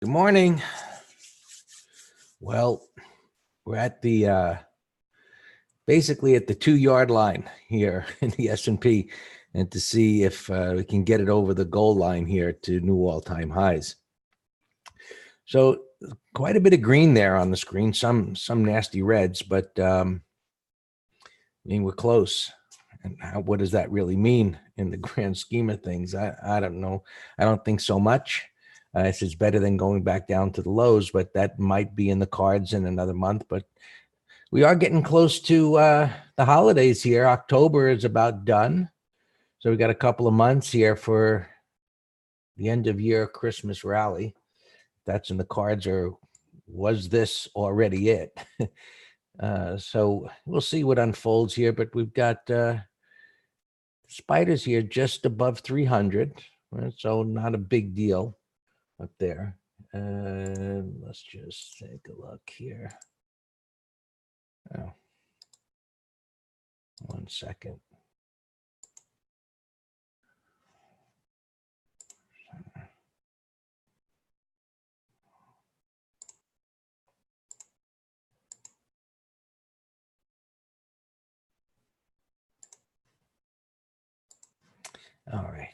Good morning. Well, we're at the basically at the 2-yard line here in the S&P, and to see if we can get it over the goal line here to new all-time highs. So quite a bit of green there on the screen, some nasty reds, but I mean, we're close. And what does that really mean in the grand scheme of things? I don't know. I don't think so much. It's better than going back down to the lows, but that might be in the cards in another month. But we are getting close to the holidays here. October is about done. So we got a couple of months here for the end of year Christmas rally. That's in the cards, or was this already it? So we'll see what unfolds here, but we've got spiders here just above 300. Right? So not a big deal up there. Let's just take a look here. Oh, 1 second. All right.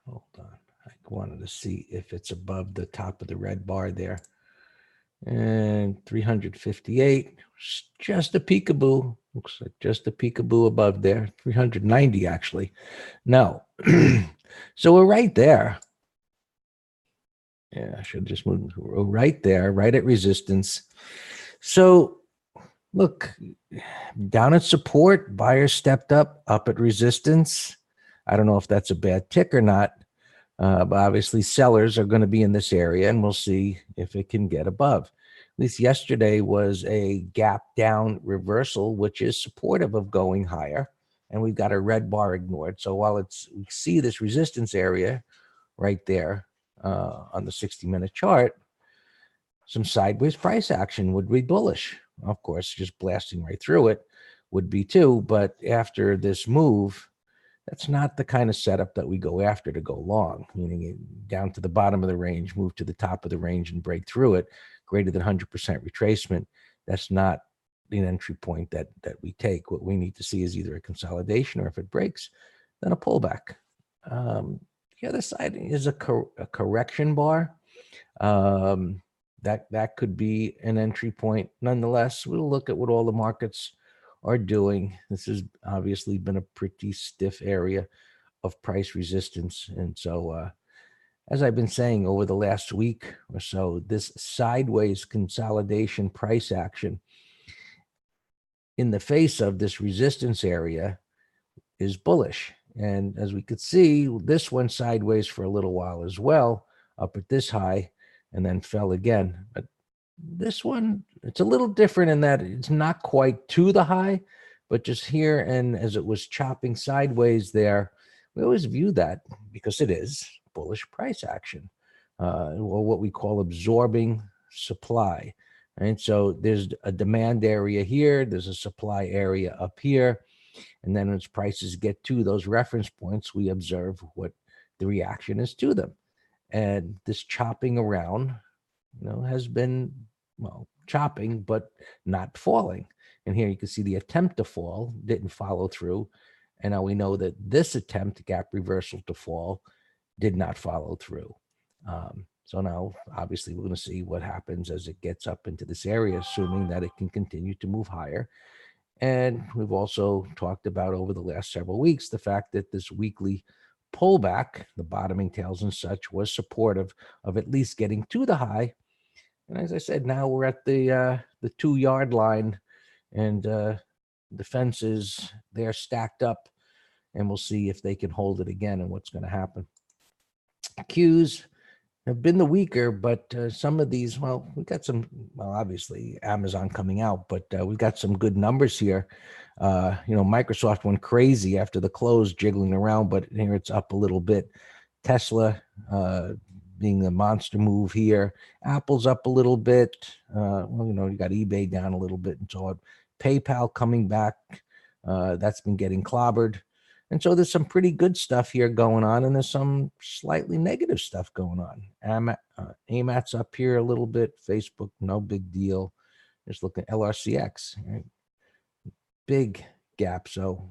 Hold on. I wanted to see if it's above the top of the red bar there. And 358, just a peekaboo. Looks like just a peekaboo above there. 390 actually. No. So we're right there. Yeah, I should just move. We're right there, right at resistance. So look, down at support, buyers stepped up at resistance. I don't know if that's a bad tick or not, but obviously sellers are going to be in this area, and we'll see if it can get above. At least yesterday was a gap down reversal, which is supportive of going higher, and we've got a red bar ignored. So while we see this resistance area right there on the 60-minute chart, some sideways price action would be bullish. Of course, just blasting right through it would be too, but after this move, that's not the kind of setup that we go after to go long, meaning down to the bottom of the range, move to the top of the range and break through it, greater than 100% retracement. That's not the entry point that we take. What we need to see is either a consolidation, or if it breaks, then a pullback. The other side is a correction bar. That could be an entry point. Nonetheless, we'll look at what all the markets are doing. This has obviously been a pretty stiff area of price resistance. And so, as I've been saying over the last week or so, this sideways consolidation price action in the face of this resistance area is bullish. And as we could see, this went sideways for a little while as well, up at this high, and then fell again. But this one, it's a little different in that it's not quite to the high, but just here, and as it was chopping sideways there, we always view that, because it is bullish price action, or what we call absorbing supply. Right? So there's a demand area here, there's a supply area up here, and then as prices get to those reference points, we observe what the reaction is to them. And this chopping around, has been, well, chopping, but not falling. And here you can see the attempt to fall didn't follow through. And now we know that this attempt, gap reversal to fall, did not follow through. So now, obviously, we're going to see what happens as it gets up into this area, assuming that it can continue to move higher. And we've also talked about over the last several weeks the fact that this weekly pullback, the bottoming tails and such, was supportive of at least getting to the high. And as I said, now we're at the 2-yard line, and the fences, they're stacked up, and we'll see if they can hold it again and what's going to happen. Qs have been the weaker, but some of these, well, we've got some, well, obviously Amazon coming out, but we've got some good numbers here. Microsoft went crazy after the close, jiggling around, but here it's up a little bit. Tesla being the monster move here. Apple's up a little bit. You got eBay down a little bit and so on. PayPal coming back. That's been getting clobbered. And so there's some pretty good stuff here going on, and there's some slightly negative stuff going on. AMAT's up here a little bit. Facebook, no big deal. Just looking at LRCX, right? Big gap. So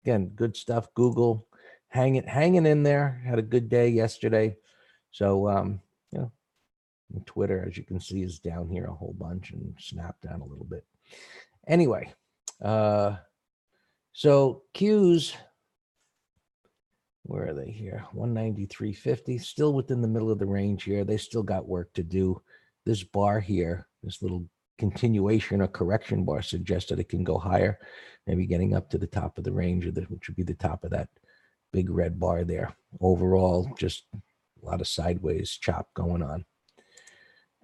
again, good stuff. Google hanging in there. Had a good day yesterday. So you know, Twitter, as you can see, is down here a whole bunch, and Snap down a little bit. Anyway, so Qs, where are they here? 193.50, still within the middle of the range here. They still got work to do. This bar here, this little continuation or correction bar, suggests that it can go higher, maybe getting up to the top of the range, which would be the top of that big red bar there. Overall, just a lot of sideways chop going on.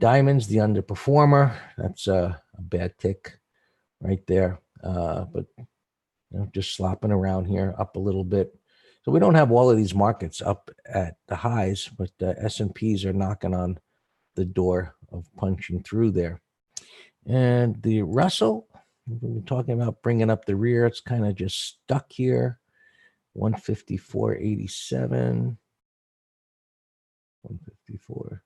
Diamonds, the underperformer. That's a bad tick right there. But just slopping around here, up a little bit. So we don't have all of these markets up at the highs, but the S&Ps are knocking on the door of punching through there. And the Russell, we're talking about bringing up the rear. It's kind of just stuck here. 154.87. 154.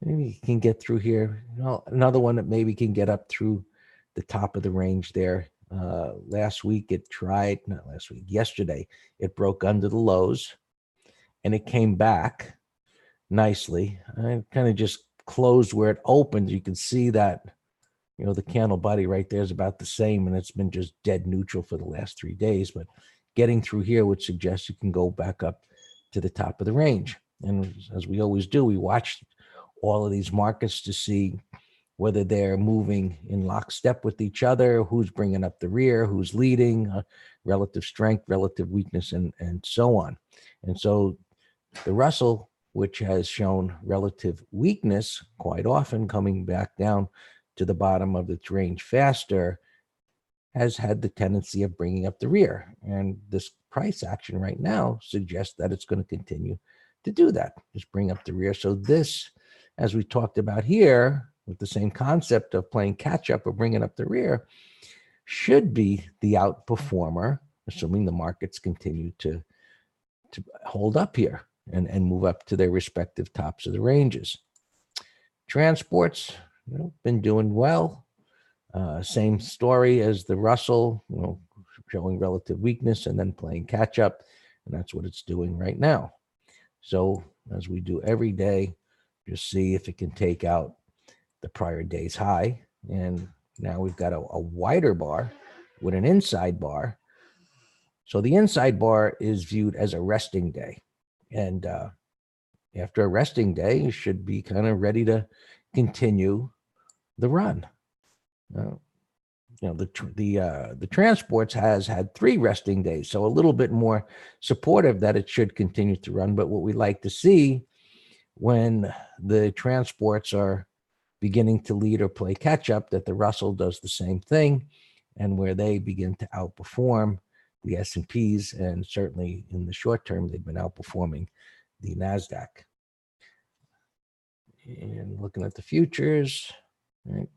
Maybe you can get through here. Another one that maybe can get up through the top of the range there. Last week it tried, not last week, yesterday, it broke under the lows and it came back nicely. I kind of just closed where it opened. You can see that, the candle body right there is about the same, and it's been just dead neutral for the last 3 days. But getting through here would suggest you can go back up to the top of the range. And as we always do, we watch all of these markets to see whether they're moving in lockstep with each other, who's bringing up the rear, who's leading, relative strength, relative weakness, and so on. And so the Russell, which has shown relative weakness quite often, coming back down to the bottom of its range faster, has had the tendency of bringing up the rear. And this price action right now suggests that it's going to continue to do that, just bring up the rear. So this, as we talked about here, with the same concept of playing catch up or bringing up the rear, should be the outperformer, assuming the markets continue to hold up here and move up to their respective tops of the ranges. Transports, been doing well. Same story as the Russell, showing relative weakness and then playing catch up. And that's what it's doing right now. So as we do every day, just see if it can take out the prior day's high. And now we've got a wider bar with an inside bar. So the inside bar is viewed as a resting day. And after a resting day, you should be kind of ready to continue the run. The transports has had 3 resting days, so a little bit more supportive that it should continue to run. But what we like to see when the transports are beginning to lead or play catch up, that the Russell does the same thing, and where they begin to outperform the S&Ps, and certainly in the short term, they've been outperforming the NASDAQ. And looking at the futures, right?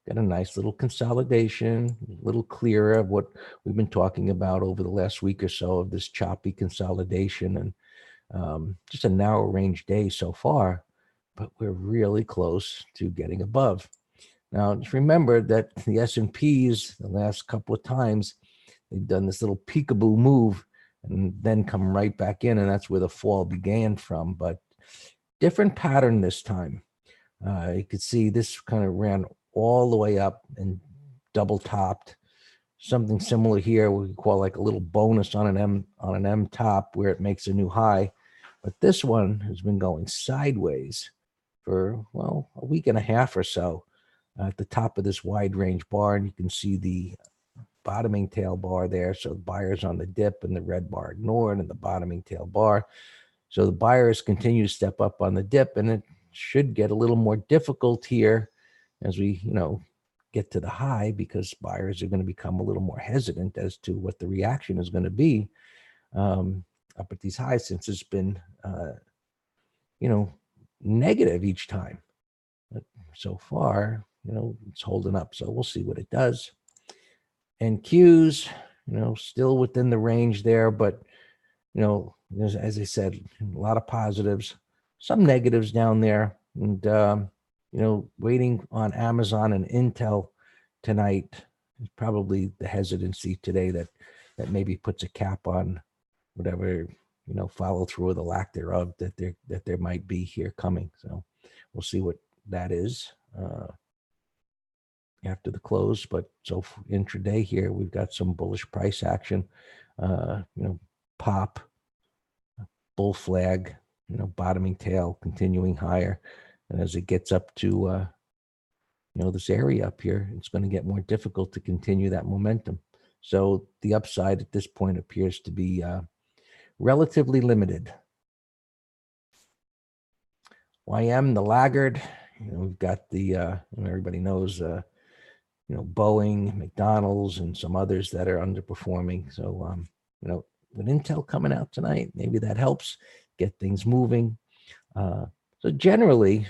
Got a nice little consolidation, a little clearer of what we've been talking about over the last week or so, of this choppy consolidation, and just a narrow range day so far, but we're really close to getting above. Now, just remember that the S&Ps, the last couple of times, they've done this little peekaboo move and then come right back in, and that's where the fall began from. But different pattern this time. You could see this kind of ran all the way up and double topped. Something similar here, we call like a little bonus on an M top, where it makes a new high. But this one has been going sideways for, a week and a half or so at the top of this wide range bar. And you can see the bottoming tail bar there. So the buyers on the dip and the red bar ignored, and the bottoming tail bar. So the buyers continue to step up on the dip, and it should get a little more difficult here as we, get to the high, because buyers are going to become a little more hesitant as to what the reaction is going to be up at these highs, since it's been, negative each time. But so far, it's holding up. So we'll see what it does. And Qs, still within the range there, but as I said, a lot of positives, some negatives down there, and waiting on Amazon and Intel tonight is probably the hesitancy today that maybe puts a cap on whatever follow through or the lack thereof that there might be here coming. So we'll see what that is after the close. But so intraday here, we've got some bullish price action. Pop, bull flag, bottoming tail, continuing higher, and as it gets up to this area up here, it's going to get more difficult to continue that momentum. So the upside at this point appears to be relatively limited. YM, the laggard, we've got the everybody knows Boeing, McDonald's, and some others that are underperforming. So with Intel coming out tonight, maybe that helps get things moving. So generally,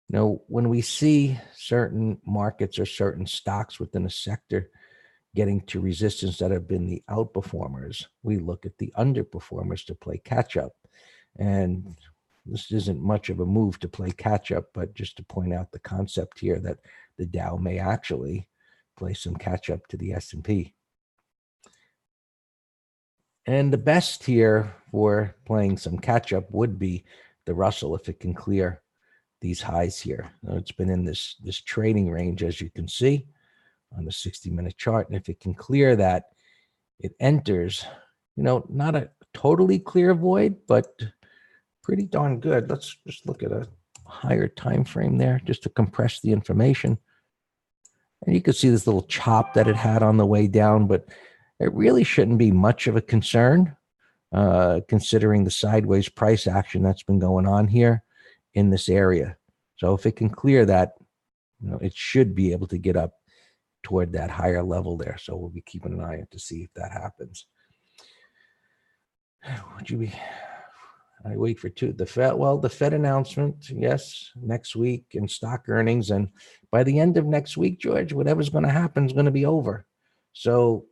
when we see certain markets or certain stocks within a sector getting to resistance that have been the outperformers, we look at the underperformers to play catch up. And this isn't much of a move to play catch up, but just to point out the concept here that the Dow may actually play some catch up to the S&P. And the best here for playing some catch up would be the Russell if it can clear these highs here. It's been in this trading range, as you can see on the 60-minute chart. And if it can clear that, it enters, not a totally clear void, but pretty darn good. Let's just look at a higher time frame there just to compress the information. And you can see this little chop that it had on the way down, but it really shouldn't be much of a concern considering the sideways price action that's been going on here in this area. So if it can clear that, it should be able to get up toward that higher level there. So we'll be keeping an eye on to see if that happens. I wait for the Fed announcement, yes, next week, and stock earnings. And by the end of next week, George, whatever's going to happen is going to be over. So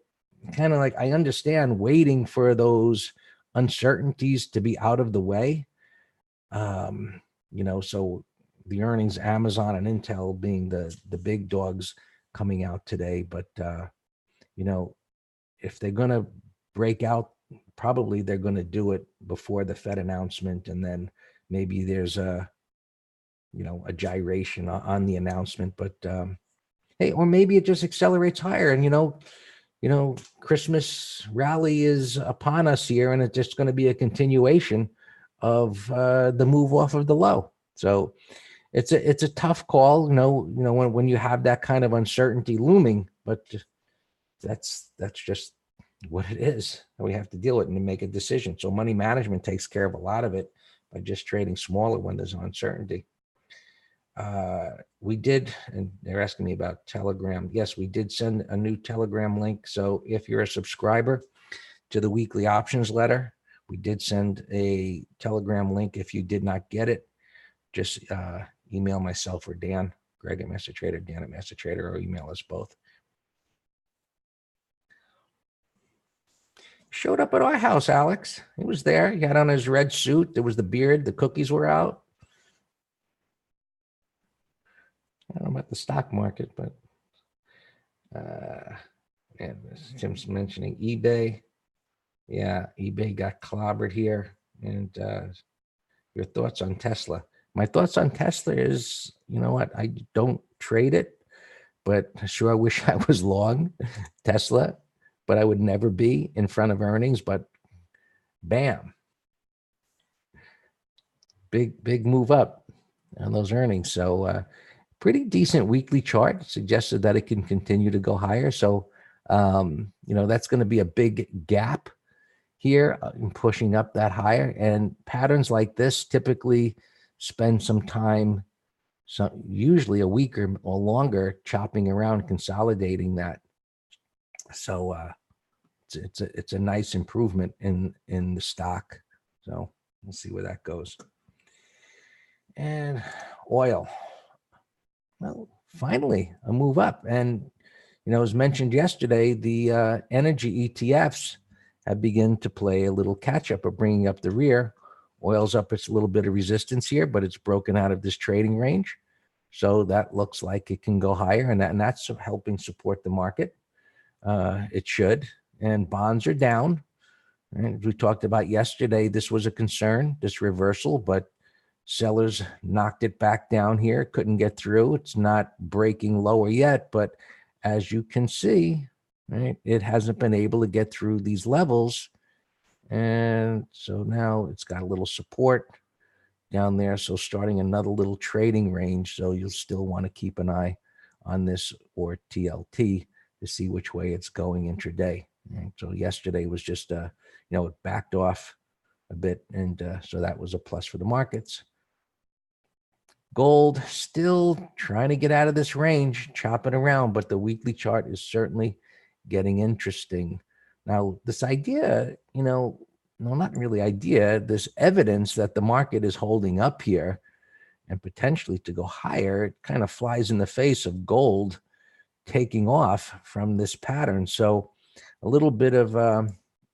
kind of like I understand waiting for those uncertainties to be out of the way. So the earnings, Amazon and Intel being the big dogs coming out today. But, if they're going to break out, probably they're going to do it before the Fed announcement. And then maybe there's a gyration on the announcement. But, hey, or maybe it just accelerates higher. And, Christmas rally is upon us here, and it's just going to be a continuation of the move off of the low. So it's a tough call, when you have that kind of uncertainty looming, but that's just what it is. And we have to deal with it and make a decision. So money management takes care of a lot of it by just trading smaller when there's uncertainty. We did, and they're asking me about Telegram. Yes, we did send a new Telegram link. So if you're a subscriber to the weekly options letter, we did send a Telegram link. If you did not get it, just email myself or Dan, Greg at Master Trader, Dan at Master Trader, or email us both. Showed up at our house, Alex. He was there. He had on his red suit. There was the beard. The cookies were out. I don't know about the stock market, but Tim's mentioning eBay. Yeah, eBay got clobbered here. And your thoughts on Tesla? My thoughts on Tesla is, what? I don't trade it, but I sure wish I was long Tesla, but I would never be in front of earnings. But bam, big move up on those earnings. So pretty decent weekly chart suggested that it can continue to go higher. So, that's going to be a big gap here in pushing up that higher. And patterns like this typically spend some time, usually a week or longer, chopping around, consolidating that. So it's a nice improvement in the stock. So we'll see where that goes. And oil. Well, finally a move up. And, as mentioned yesterday, the energy ETFs have begun to play a little catch up or bringing up the rear. Oil's up its a little bit of resistance here, but it's broken out of this trading range. So that looks like it can go higher, and that's helping support the market. It should. And bonds are down. And we talked about yesterday, this was a concern, this reversal, but sellers knocked it back down here, couldn't get through. It's not breaking lower yet, but as you can see, right, it hasn't been able to get through these levels. And so now it's got a little support down there. So starting another little trading range. So you'll still want to keep an eye on this or TLT to see which way it's going intraday. And so yesterday was just, it backed off a bit. And so that was a plus for the markets. Gold still trying to get out of this range, chopping around, but the weekly chart is certainly getting interesting. Now, this idea, no, not really idea, this evidence that the market is holding up here and potentially to go higher, it kind of flies in the face of gold taking off from this pattern. So a little bit of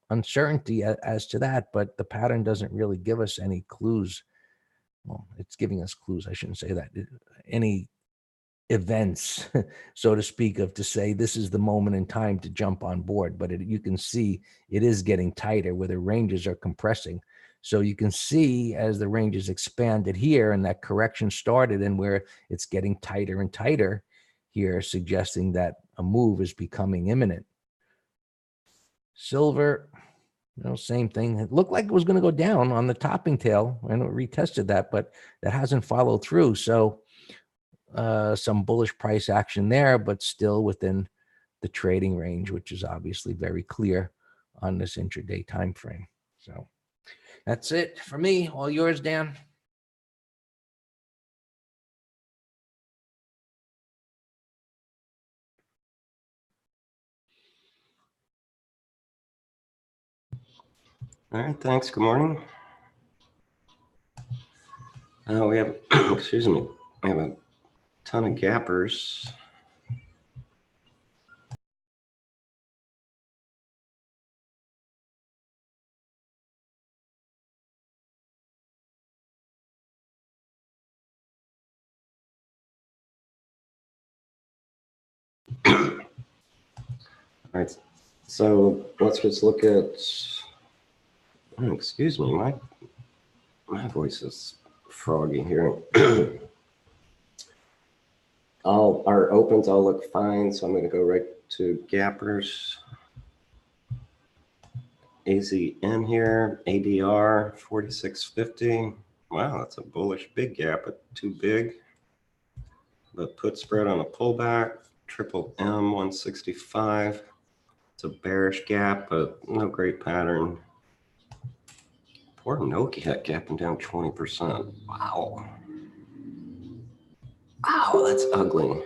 uncertainty as to that, but the pattern doesn't really give us any clues. Well, it's giving us clues. I shouldn't say that. Any events, so to speak, to say this is the moment in time to jump on board. But you can see it is getting tighter where the ranges are compressing. So you can see as the ranges expanded here and that correction started and where it's getting tighter and tighter here, suggesting that a move is becoming imminent. Silver, same thing. It looked like it was going to go down on the topping tail, and it retested that, but that hasn't followed through. So some bullish price action there, but still within the trading range, which is obviously very clear on this intraday time frame. So that's it for me. All yours, Dan. All right, thanks. Good morning. We have, excuse me, we have a ton of gappers. All right, so let's just look at, excuse me, my voice is froggy here. Our opens all look fine, so I'm going to go right to gappers. AZN here, ADR 4650. Wow, that's a bullish big gap, but too big. But put spread on a pullback, triple M 165. It's a bearish gap, but no great pattern. Poor Nokia gapping down 20%. Wow. Wow, that's ugly.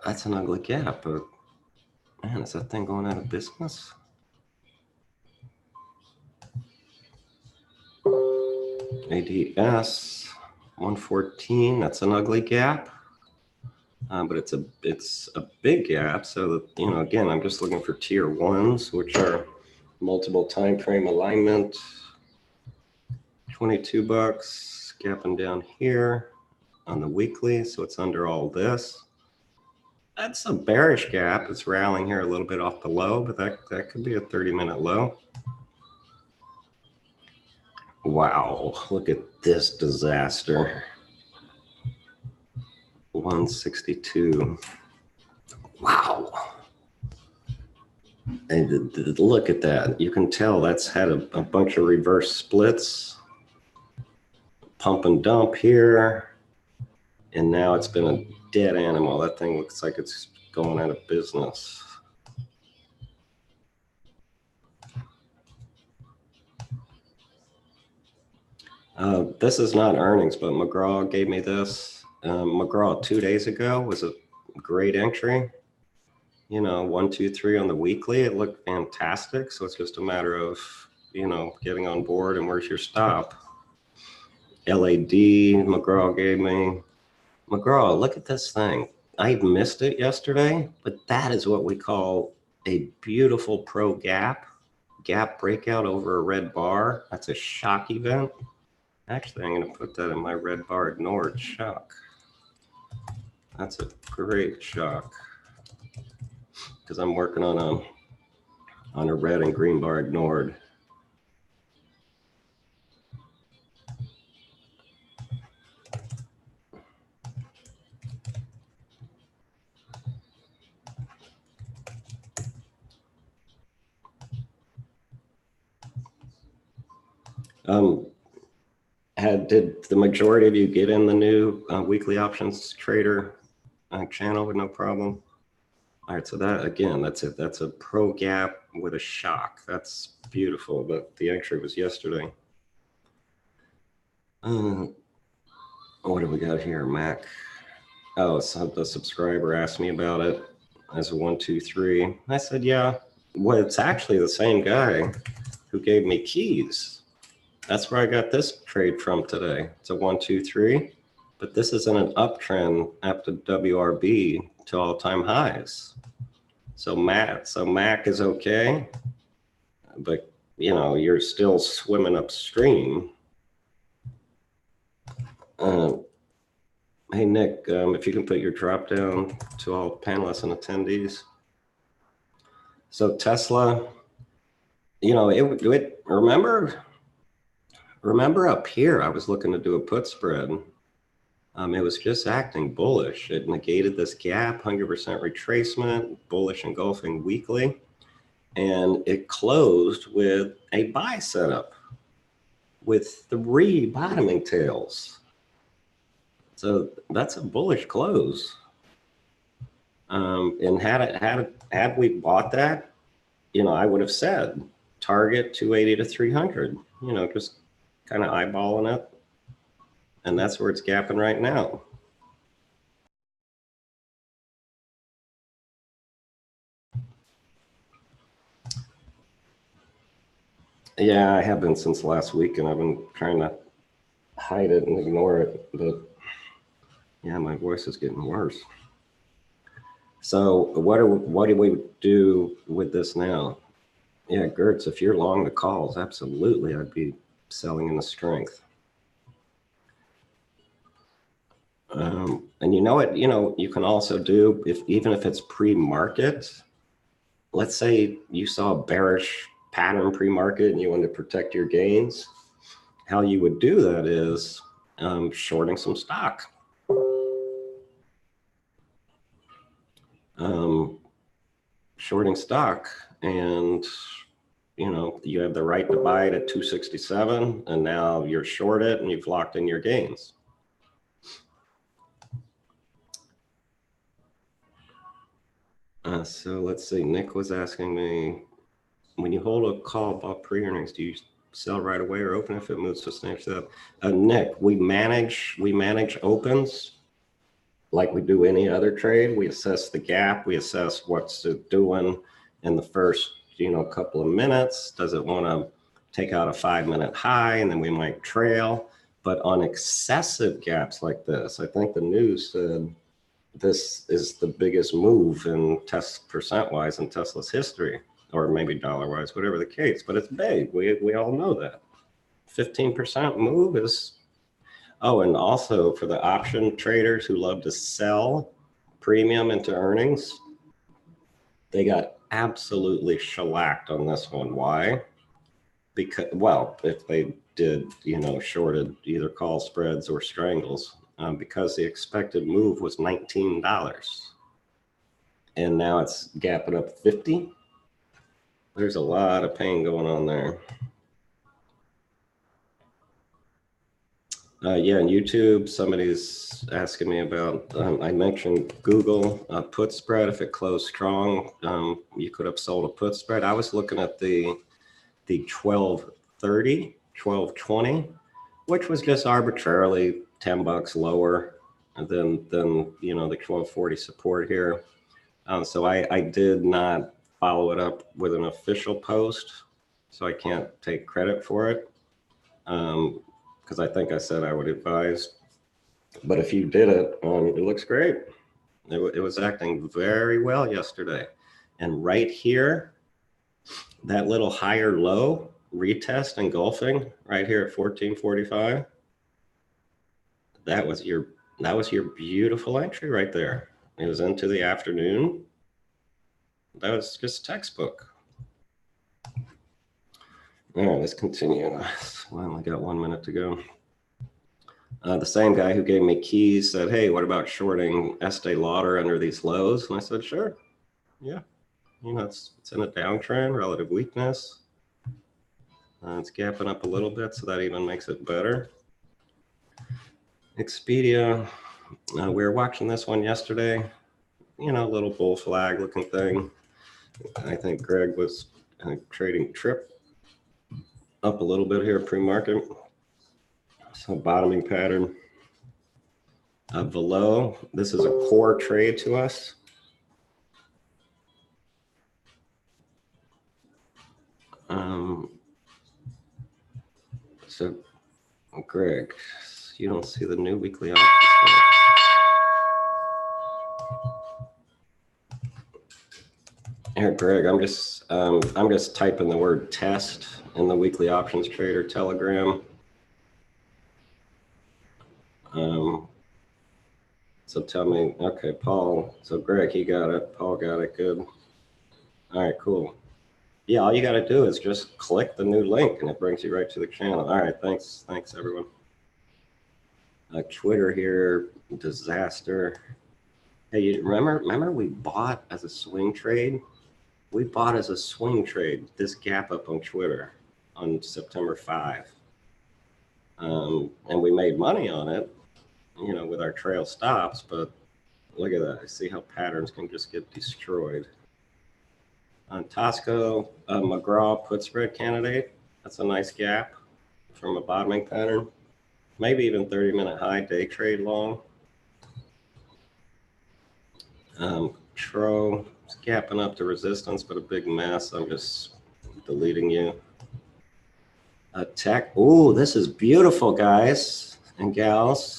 That's an ugly gap, but man, is that thing going out of business? ADS 114, that's an ugly gap. But it's a big gap. So that, again, I'm just looking for tier ones, which are multiple time frame alignment. 22 bucks, gapping down here on the weekly, so it's under all this. That's a bearish gap. It's rallying here a little bit off the low, but that could be a 30-minute low. Wow, look at this disaster. 162. Wow. And look at that. You can tell that's had a bunch of reverse splits. Pump and dump here. And now it's been a dead animal. That thing looks like it's going out of business. This is not earnings, but McGraw gave me this. McGraw 2 days ago was a great entry. 1, 2, 3 on the weekly. It looked fantastic. So it's just a matter of, getting on board and where's your stop. LAD, McGraw gave me. McGraw, look at this thing. I missed it yesterday, but that is what we call a beautiful pro gap breakout over a red bar. That's a shock event. Actually, I'm going to put that in my red bar ignored shock. That's a great shock because I'm working on a red and green bar ignored. Did the majority of you get in the new weekly options trader channel with no problem? All right, so that again, that's it. That's a pro gap with a shock. That's beautiful. But the entry was yesterday. What do we got here, Mac? Oh, so the subscriber asked me about it as a 1, 2, 3. I said, yeah. Well, it's actually the same guy who gave me keys. That's where I got this trade from today. It's a 1, 2, 3, but this is in an uptrend after WRB to all-time highs. So Mac is okay, but you know, you're still swimming upstream. Hey Nick, if you can put your drop down to all panelists and attendees. So Tesla, you know, it remember up here, I was looking to do a put spread. It was just acting bullish. It negated this gap, 100% retracement, bullish engulfing weekly, and it closed with a buy setup with 3 bottoming tails. So that's a bullish close. And had we bought that, you know, I would have said target 280 to 300. You know, just kind of eyeballing it, and that's where it's gapping right now. Yeah, I have been since last week, and I've been trying to hide it and ignore it, but yeah, my voice is getting worse. So what do we do with this now? Yeah, Gertz, if you're long the calls, absolutely, I'd be selling in the strength. And you know what, you know, you can also do, even if it's pre-market, let's say you saw a bearish pattern pre-market and you want to protect your gains, how you would do that is shorting some stock. Shorting stock, and you know, you have the right to buy it at 267, and now you're short it and you've locked in your gains. So let's see, Nick was asking me, when you hold a call about pre-earnings, do you sell right away or open if it moves substantially up? Nick, we manage opens like we do any other trade. We assess the gap, we assess what's it doing in the first, you know, couple of minutes. Does it want to take out a 5-minute high, and then we might trail? But on excessive gaps like this, I think the news said this is the biggest move in percent-wise in Tesla's history, or maybe dollar-wise, whatever the case. But it's big. We all know that. 15% move is. Oh, and also for the option traders who love to sell premium into earnings, they got absolutely shellacked on this one. Why? Because, well, if they did, you know, shorted either call spreads or strangles, because the expected move was $19. And now it's gapping up 50. There's a lot of pain going on there. Yeah, on YouTube, somebody's asking me about, I mentioned Google put spread. If it closed strong, you could have sold a put spread. I was looking at the 1230, 1220, which was just arbitrarily $10 lower than you know, the 1240 support here. So I did not follow it up with an official post, so I can't take credit for it. Because I think I said I would advise But if you did it, it looks great. It was acting very well yesterday. And right here, that little higher low retest engulfing right here at 1445. That was your beautiful entry right there. It was into the afternoon. That was just textbook. All right, let's continue. I only got 1 minute to go. The same guy who gave me keys said, hey, what about shorting Estee Lauder under these lows? And I said, sure. Yeah. You know, it's in a downtrend, relative weakness. It's gapping up a little bit, so that even makes it better. Expedia, we were watching this one yesterday. You know, a little bull flag looking thing. I think Greg was trading trip up a little bit here pre-market. So bottoming pattern. Below, this is a core trade to us. So Greg, you don't see the new weekly options here, Greg. I'm just typing the word test in the weekly options trader Telegram. So tell me, okay, Paul. So Greg, he got it. Paul got it. Good. All right, cool. Yeah, all you got to do is just click the new link and it brings you right to the channel. All right, thanks everyone. Twitter here, disaster. Hey, you remember we bought as a swing trade? We bought as a swing trade this gap up on Twitter on September 5. And we made money on it, you know, with our trail stops, but look at that. I see how patterns can just get destroyed. On Tosco, McGraw put spread candidate. That's a nice gap from a bottoming pattern. Maybe even 30-minute high day trade long. Tro is gapping up to resistance, but a big mess. I'm just deleting you. Tech. Ooh, this is beautiful, guys and gals.